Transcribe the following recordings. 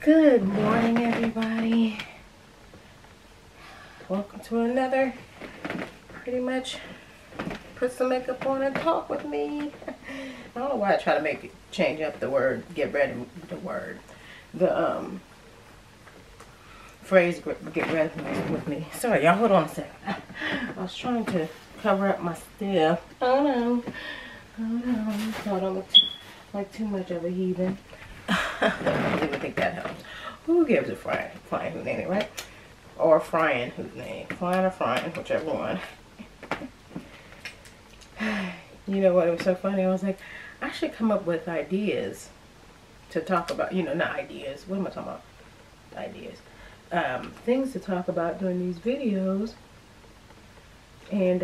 Good morning, everybody. Welcome to another pretty much put some makeup on and talk with me. I don't know why I try to change up the word, get ready the word. The phrase get ready with me. Sorry, y'all, hold on a second. I was trying to cover up my stuff. Oh no. So I don't look like too much of a heathen. I don't even think that helps. Who gives a flying hootenanny, right? Or frying hootenanny. Flying or frying, whichever one. You know what, it was so funny. I was like, I should come up with ideas to talk about. You know, not ideas. What am I talking about? Ideas. Things to talk about during these videos. And,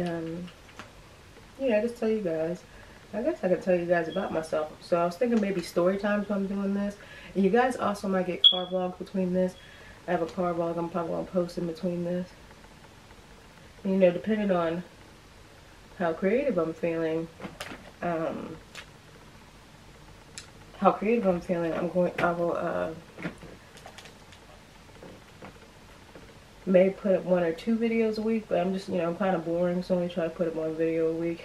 you know, just tell you guys. I guess I could tell you guys about myself. So I was thinking maybe story times when I'm doing this. And you guys also might get car vlogs between this. I have a car vlog I'm probably going to post in between this. And, you know, depending on how creative I'm feeling, I will may put up 1 or 2 videos a week, but I'm just, you know, I'm kind of boring, so I'm going to try to put up 1 video a week.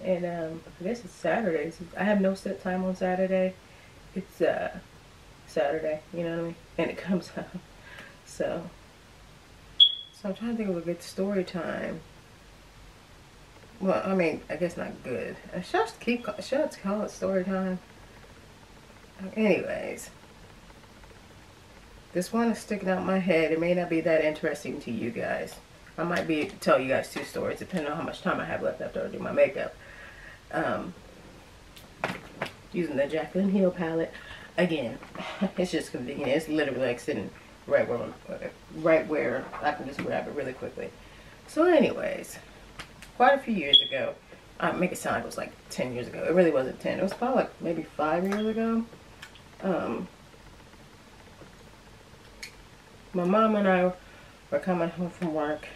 And I guess it's Saturdays. I have no set time on Saturday. It's Saturday, you know what I mean? And it comes out. So I'm trying to think of a good story time. Well, I mean, I guess not good. Should I call it story time? Anyways, this one is sticking out my head. It may not be that interesting to you guys. I might tell you guys 2 stories depending on how much time I have left after I do my makeup. Using the Jaclyn Hill palette. Again, it's just convenient. It's literally like sitting right where I can just grab it really quickly. So anyways, quite a few years ago, I make it sound like it was like 10 years ago. It really wasn't 10. It was probably like maybe 5 years ago. My mom and I were coming home from work.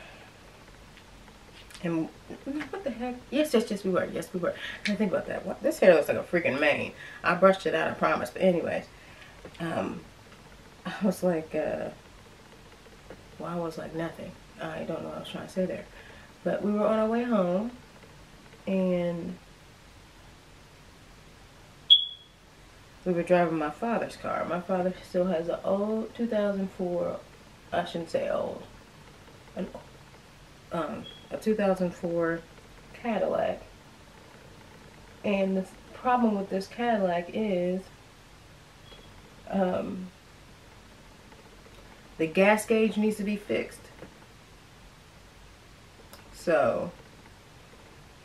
And what the heck? Yes, we were. Yes, we were. I think about that. What? This hair looks like a freaking mane. I brushed it out, I promise. But anyways, I was like, well, I was like nothing. I don't know what I was trying to say there. But we were on our way home, and we were driving my father's car. My father still has an old 2004, I shouldn't say old, a 2004 Cadillac. And the problem with this Cadillac is the gas gauge needs to be fixed. So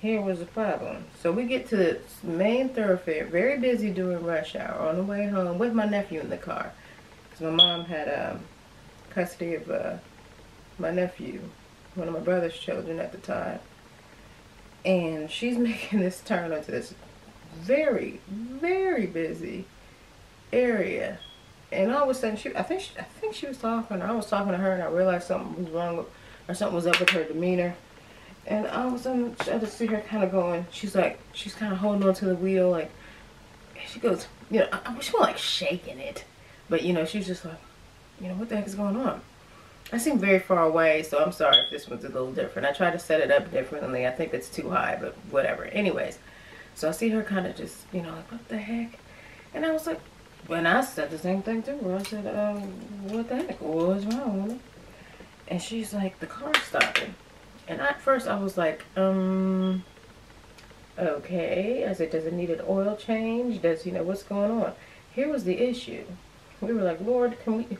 here was the problem. So we get to the main thoroughfare, very busy during rush hour, on the way home with my nephew in the car, because my mom had custody of my nephew, one of my brother's children at the time. And she's making this turn onto this very, very busy area. And all of a sudden, I think she was talking. I was talking to her, and I realized something was wrong or something was up with her demeanor. And all of a sudden, I just see her kind of going. She's kind of holding on to the wheel, like, she goes, you know, she wasn't like shaking it, but you know, she's just like, you know, what the heck is going on? I seem very far away, so I'm sorry if this one's a little different. I tried to set it up differently. I think it's too high, but whatever. Anyways, so I see her kind of just, you know, like, what the heck? And I was like, when I said the same thing to her, I said, what the heck? What's wrong with it? And she's like, the car's stopping. And at first I was like, okay. I said, does it need an oil change? You know, what's going on? Here was the issue. We were like, Lord, we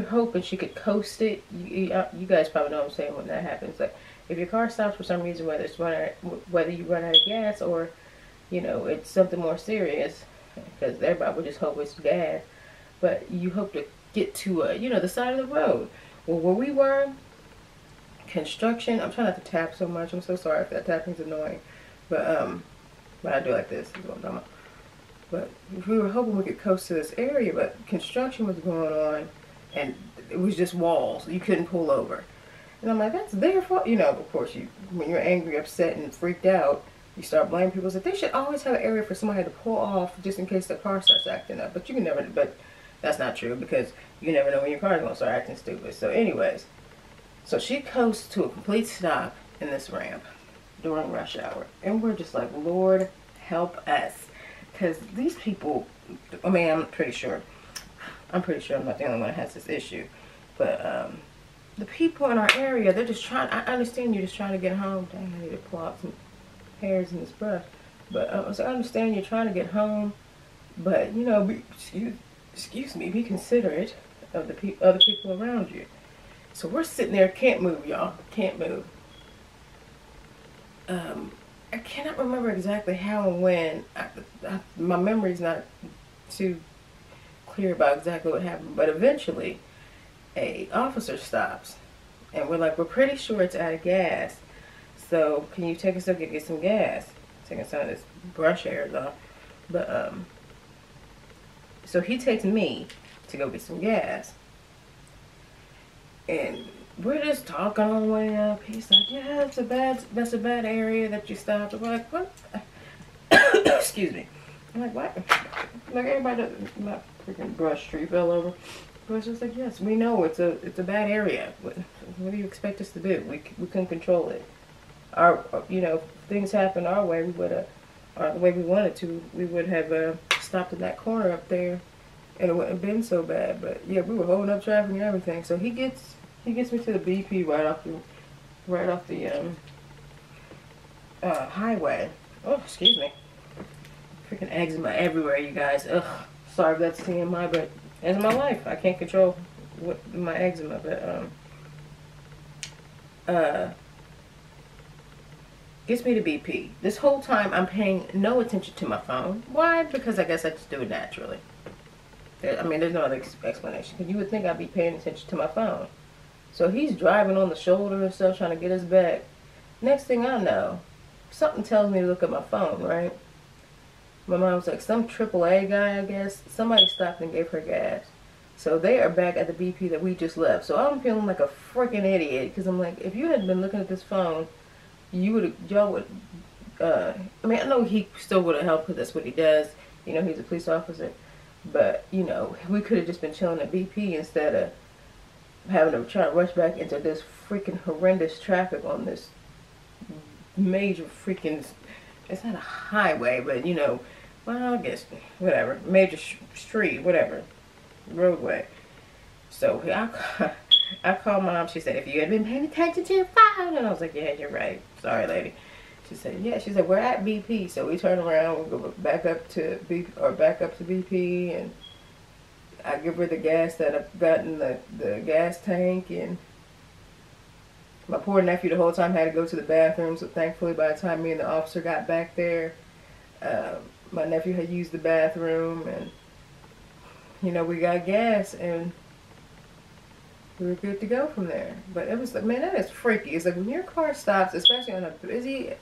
were hoping she could coast it. You guys probably know what I'm saying when that happens. Like, if your car stops for some reason, whether you run out of gas or, you know, it's something more serious, because everybody would just hope it's gas, but you hope to get to, you know, the side of the road. Well, where we were, construction. I'm trying not to tap so much. I'm so sorry if that tapping's annoying, but I do like this. Is what I'm talking about. But we were hoping we could coast to this area, but construction was going on, and it was just walls. You couldn't pull over. And I'm like, that's their fault. You know, of course, when you're angry, upset, and freaked out, you start blaming people. So they should always have an area for somebody to pull off just in case the car starts acting up. But you can never, but That's not true because you never know when your car's going to start acting stupid. So anyways, so she coasts to a complete stop in this ramp during rush hour. And we're just like, Lord, help us. Because these people, I mean, I'm pretty sure I'm not the only one that has this issue. But the people in our area, they're just trying, I understand you're just trying to get home. Dang, I need to pull out some hairs in this brush. But so I understand you're trying to get home. But, you know, excuse me, be considerate of the other people around you. So we're sitting there, can't move, y'all. Can't move. I cannot remember exactly how and when. My memory's not too clear about exactly what happened. But eventually, a officer stops. And we're like, we're pretty sure it's out of gas. So can you take us to get some gas? Taking some of this brush hairs off. But, so he takes me to go get some gas. And we're just talking on the way up. He's like, yeah, that's a bad area that you stopped. I'm like, what? Excuse me. I'm like, what? Like, everybody does, my freaking brush tree fell over. But it's just like, yes, we know it's a bad area. What do you expect us to do? We couldn't control it. You know, if things happened our way, we would have, or the way we wanted to, we would have stopped in that corner up there, and it wouldn't have been so bad. But yeah, we were holding up traffic and everything. So he gets me to the BP right off the highway. Oh, excuse me. Freaking eczema everywhere, you guys. Ugh. Sorry if that's TMI, but it's my life. I can't control my eczema, but gets me to BP. This whole time I'm paying no attention to my phone. Why? Because I guess I just do it naturally. I mean, there's no other explanation. Because you would think I'd be paying attention to my phone. So he's driving on the shoulder and stuff, trying to get us back. Next thing I know, something tells me to look at my phone, right? My mom was like, some AAA guy, I guess. Somebody stopped and gave her gas. So they are back at the BP that we just left. So I'm feeling like a freaking idiot. Because I'm like, if you had been looking at this phone, y'all would, I mean, I know he still would have helped because that's what he does. You know, he's a police officer. But, you know, we could have just been chilling at BP instead of having to try to rush back into this freaking horrendous traffic on this major freaking, it's not a highway, but, you know, well, I guess, whatever, major street, whatever, roadway. So I called Mom. She said, if you had been paying attention to your phone. And I was like, yeah, you're right. Sorry, lady. She said, yeah. She said, we're at BP. So we turn around, we go back up to BP, and I give her the gas that I've got in the gas tank. And my poor nephew the whole time had to go to the bathroom. So thankfully, by the time me and the officer got back there, my nephew had used the bathroom, and you know, we got gas, and we were good to go from there. But it was like, man, that is freaky. It's like when your car stops, especially on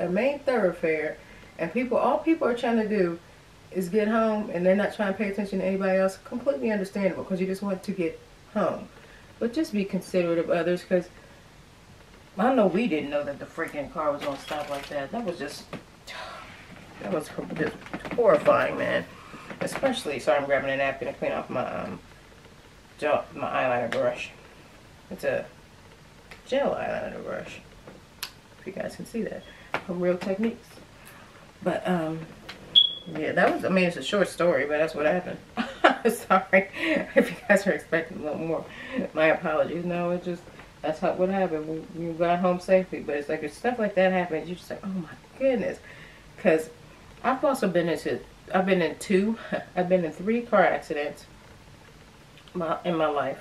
a main thoroughfare, and all people are trying to do is get home, and they're not trying to pay attention to anybody else. Completely understandable, because you just want to get home. But just be considerate of others, because I know we didn't know that the freaking car was going to stop like that. That was just horrifying, man. Especially, sorry, I'm grabbing a napkin to clean off my eyeliner brush. It's a gel eyeliner brush, if you guys can see that, from Real Techniques. But yeah, that was, I mean, it's a short story, but that's what happened. Sorry if you guys are expecting a little more. My apologies. No, it just, that's what happened. We got home safely. But it's like, if stuff like that happens, you're just like, oh my goodness. Because I've also been in 3 car accidents in my life.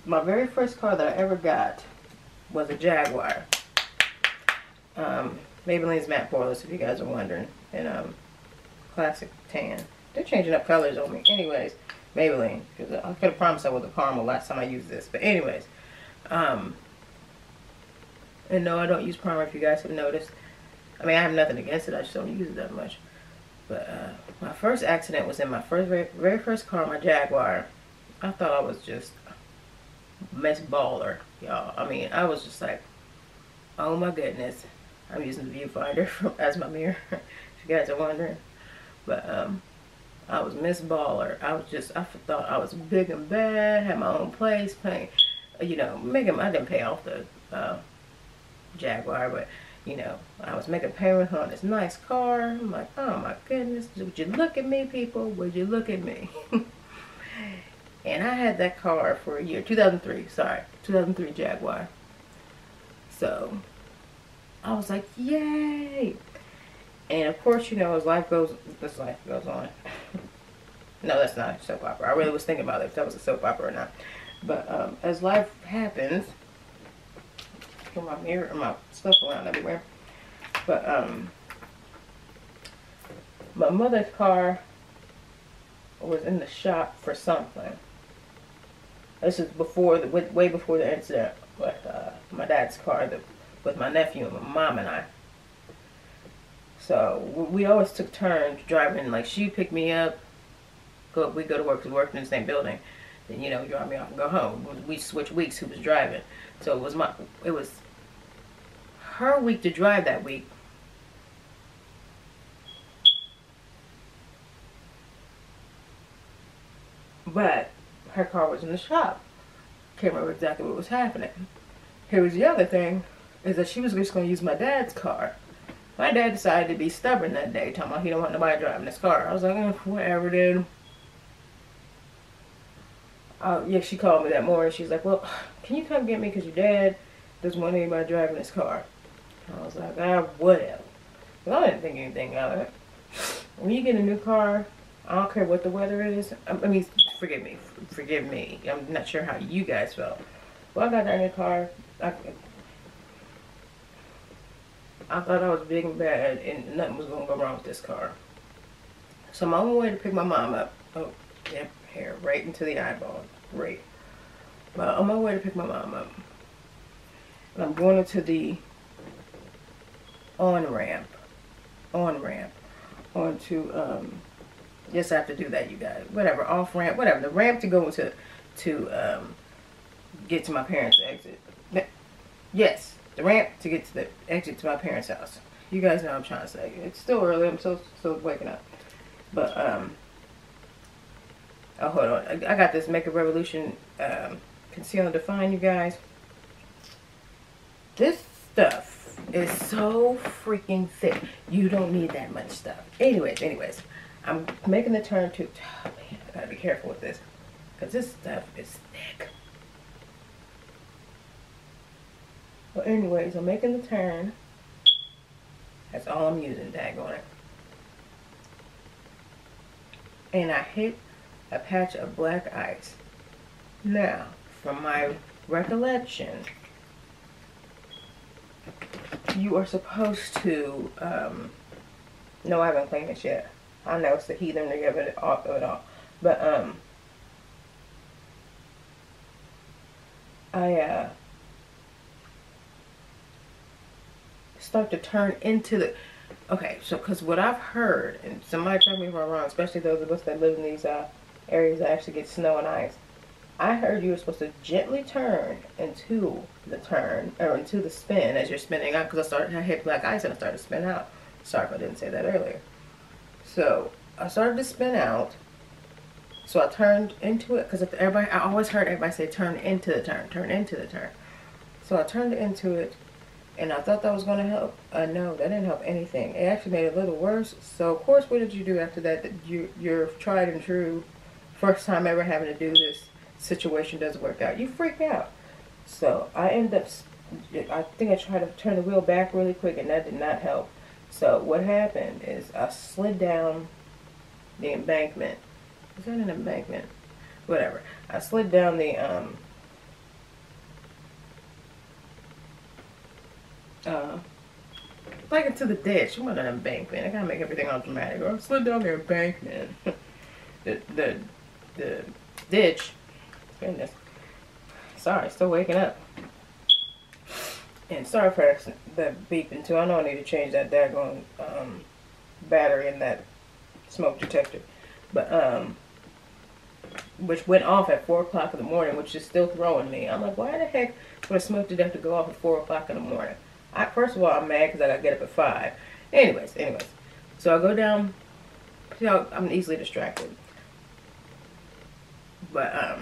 My very first car that I ever got was a Jaguar. Maybelline's Matte Poreless, if you guys are wondering. And classic tan. They're changing up colors on me. Anyways, Maybelline. Because I could have promised I was a caramel last time I used this. But anyways. And no, I don't use primer, if you guys have noticed. I mean, I have nothing against it. I just don't use it that much. But my first accident was in my very first car, my Jaguar. I thought I was just mess baller, y'all. I mean, I was just like, oh my goodness. I'm using the viewfinder as my mirror, if you guys are wondering. But I was Miss Baller. I thought I was big and bad, had my own place, paying, you know, I didn't pay off the Jaguar, but, you know, I was making payments on this nice car. I'm like, oh my goodness, would you look at me, people? Would you look at me? And I had that car for a year, 2003, sorry, 2003 Jaguar. So, I was like, yay! And of course, you know, as life goes on. No, that's not a soap opera. I really was thinking about if that was a soap opera or not. But as life happens, put my mirror and my stuff around everywhere. But my mother's car was in the shop for something. This is way before the incident with my dad's car, with my nephew and my mom and I. So we always took turns driving. Like, she picked me up, we go to work, because we worked in the same building. Then, you know, drop me off and go home. We switched weeks who was driving. So it was her week to drive that week. But her car was in the shop. Can't remember exactly what was happening. Here was the other thing, is that she was just going to use my dad's car. My dad decided to be stubborn that day, talking about he don't want nobody driving his car. I was like, whatever, dude. Yeah, she called me that morning. She's like, well, can you come get me, because your dad doesn't want anybody driving his car. I was like, whatever. Well, I didn't think anything of it. When you get a new car, I don't care what the weather is. I mean, forgive me. I'm not sure how you guys felt. Well, I got that new car. I thought I was big and bad, and nothing was going to go wrong with this car. So I'm on my way to pick my mom up. Oh, yep, hair right into the eyeball. Great. But on my way to pick my mom up. And I'm going into the on-ramp. Onto, yes, I have to do that, you guys. Whatever, off-ramp, whatever. The ramp to go into, to get to my parents' exit. Yes. The ramp to get to the exit to my parents' house. You guys know what I'm trying to say. It's still early. I'm still waking up. But, oh, hold on. I got this Makeup Revolution Conceal and Define, you guys. This stuff is so freaking thick. You don't need that much stuff. Anyways. I'm making the turn to, oh man, I gotta be careful with this. Because this stuff is thick. Well, anyways, I'm making the turn. That's all I'm using, daggone it. And I hit a patch of black ice. Now, from my recollection, you are supposed to, no, I haven't cleaned this yet. I know it's the heathenery of it all. But, I, start to turn into the, okay, so, because what I've heard, and somebody tell me if I'm wrong, especially those of us that live in these areas that actually get snow and ice, I heard you were supposed to gently turn into the turn, or into the spin as you're spinning out, because I hit black ice and I started to spin out. Sorry if I didn't say that earlier. So, I started to spin out, so I turned into it, because I always heard everybody say turn into the turn, turn into the turn. So I turned into it, and I thought that was going to help. No, that didn't help anything. It actually made it a little worse. So, of course, what did you do after that? Your tried and true, first time ever having to do this situation doesn't work out. You freak out. So, I think I tried to turn the wheel back really quick, and that did not help. So, what happened is I slid down the embankment. Is that an embankment? Whatever. I slid down the, like into the ditch. What an embankment. I gotta make everything all dramatic. I slid down the embankment. the ditch. Goodness. Sorry, still waking up. And sorry for the beeping too. I know I need to change that daggone battery in that smoke detector. But which went off at 4 o'clock in the morning, which is still throwing me. I'm like, why the heck would a smoke detector go off at 4 o'clock in the morning? First of all, I'm mad because I got to get up at 5. Anyways. So I go down You know, I'm easily distracted. But,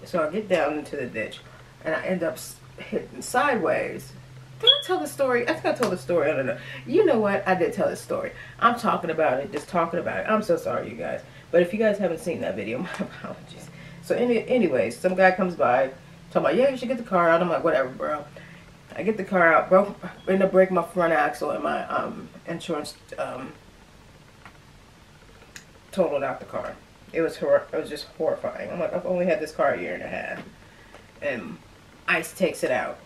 so I get down into the ditch, and I end up hitting sideways. Did I tell the story? I think I told the story. I don't know. You know what? I did tell the story. I'm talking about it, just talking about it. I'm so sorry, you guys. But if you guys haven't seen that video, my apologies. So anyways, some guy comes by, talking about, yeah, you should get the car out. I'm like, whatever, bro. I get the car out, ended up breaking my front axle, and my insurance totaled out the car. It was just horrifying. I'm like, I've only had this car a year and a half, and ICE takes it out,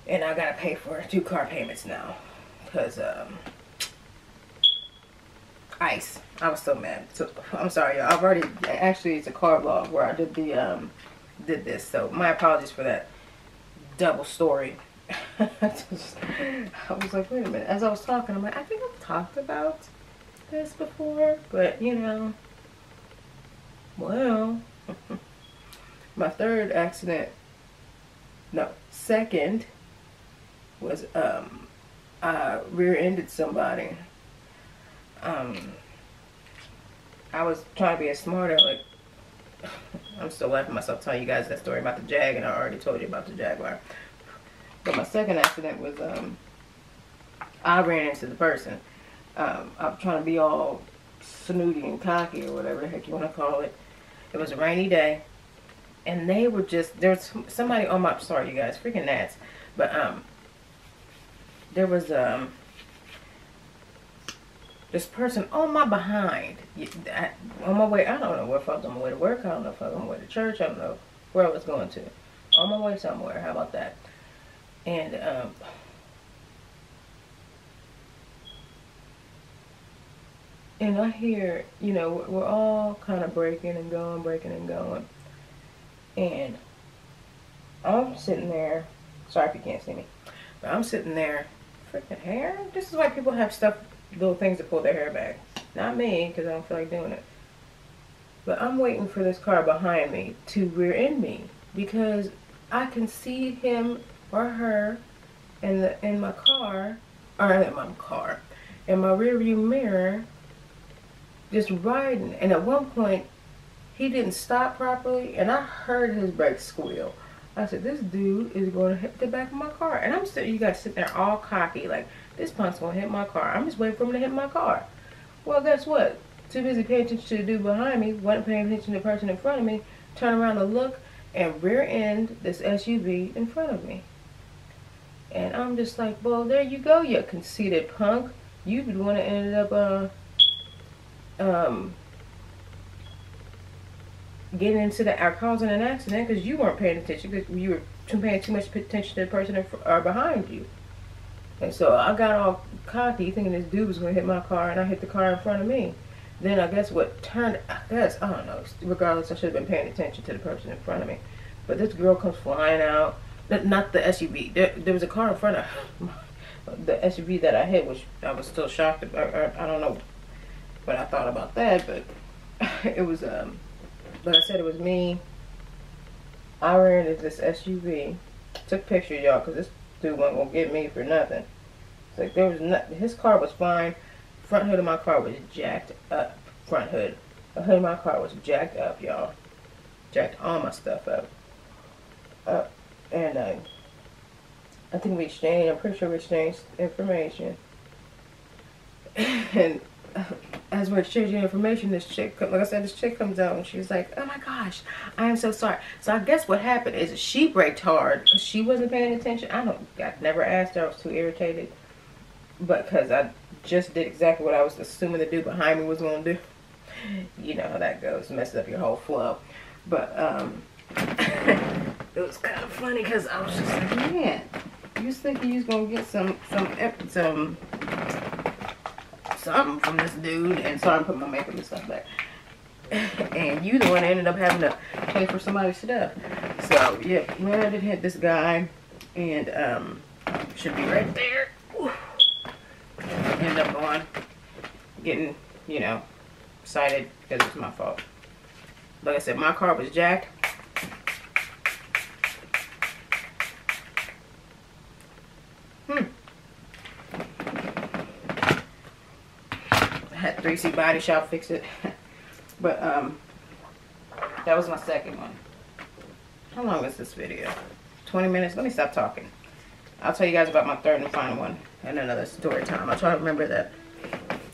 and I gotta pay for 2 car payments now, because ICE. I was so mad. So I'm sorry, y'all. I've already actually, it's a car vlog where I did did this. So my apologies for that double story. I was like, wait a minute. As I was talking, I'm like, I think I've talked about this before, but you know, well, my third accident, no, second was I rear-ended somebody. I was trying to be a smart aleck. I'm still laughing at myself telling you guys that story about the Jag, and I already told you about the Jaguar. But my second accident was I ran into the person. I'm trying to be all snooty and cocky or whatever the heck you want to call it. It was a rainy day, and they were just, there was somebody on my, sorry you guys, freaking gnats, but there was this person on my behind, on my way, I don't know if I was on my way to work, I don't know if I was on my way to church, I don't know where I was going to. On my way somewhere, how about that? And I hear, you know, we're all kind of breaking and going. And I'm sitting there, sorry if you can't see me, but I'm sitting there, freaking hair? This is why people have stuff, little things to pull their hair back. Not me, because I don't feel like doing it. But I'm waiting for this car behind me to rear end me, because I can see him or her in my car, or in my rear view mirror, just riding. And at one point, he didn't stop properly, and I heard his brakes squeal. I said, this dude is going to hit the back of my car. And I'm still, you guys sitting there all cocky, like, this punk's going to hit my car. I'm just waiting for him to hit my car. Well, guess what? Too busy paying attention to the dude behind me, wasn't paying attention to the person in front of me, turn around to look, and rear end this SUV in front of me. And I'm just like, well, there you go, you conceited punk. You the one that ended up getting into causing an accident because you weren't paying attention, because you were paying too much attention to the person behind you. And so I got all cocky thinking this dude was going to hit my car, and I hit the car in front of me. Then I guess what turned, I don't know, regardless, I should have been paying attention to the person in front of me. But this girl comes flying out, not the SUV, there was a car in front of the SUV that I hit, which I was still shocked about. I don't know what I thought about that, but it was, like I said, it was me. I ran into this SUV, took pictures, y'all, because this dude wasn't going to get me for nothing. It's like there was his car was fine. Front hood of my car was jacked up. Front hood. The hood of my car was jacked up, y'all. Jacked all my stuff up. And I think we exchanged, I'm pretty sure we exchanged information. And as we're exchanging information, this chick, like I said, this chick comes out and she's like, oh my gosh, I am so sorry. So I guess what happened is she braked hard because she wasn't paying attention. I never asked her, I was too irritated. But because I just did exactly what I was assuming the dude behind me was going to do. You know how that goes, messes up your whole flow. But it was kind of funny because I was just like, man, you was thinking you was going to get something from this dude. And so I'm putting my makeup and stuff back. And you the one that ended up having to pay for somebody's stuff. So yeah, man, I did hit this guy, and should be right there. Ended up getting, you know, cited because it's my fault. Like I said, my car was jacked. Greasy Body Shop Fix It. But that was my second one. How long is this video? 20 minutes? Let me stop talking. I'll tell you guys about my third and final one and another story time. I'll try to remember that.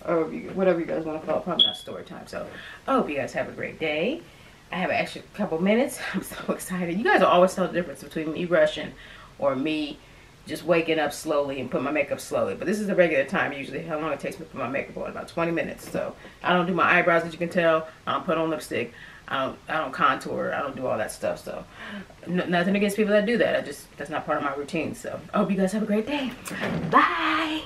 Or whatever you guys want to call it. Probably not story time. So I hope you guys have a great day. I have an extra couple minutes. I'm so excited. You guys will always tell the difference between me rushing or me just waking up slowly and put my makeup slowly. But this is the regular time usually, how long it takes me to put my makeup on. About 20 minutes. So I don't do my eyebrows, as you can tell. I don't put on lipstick. I don't contour. I don't do all that stuff. So nothing against people that do that. That's not part of my routine. So I hope you guys have a great day. Bye.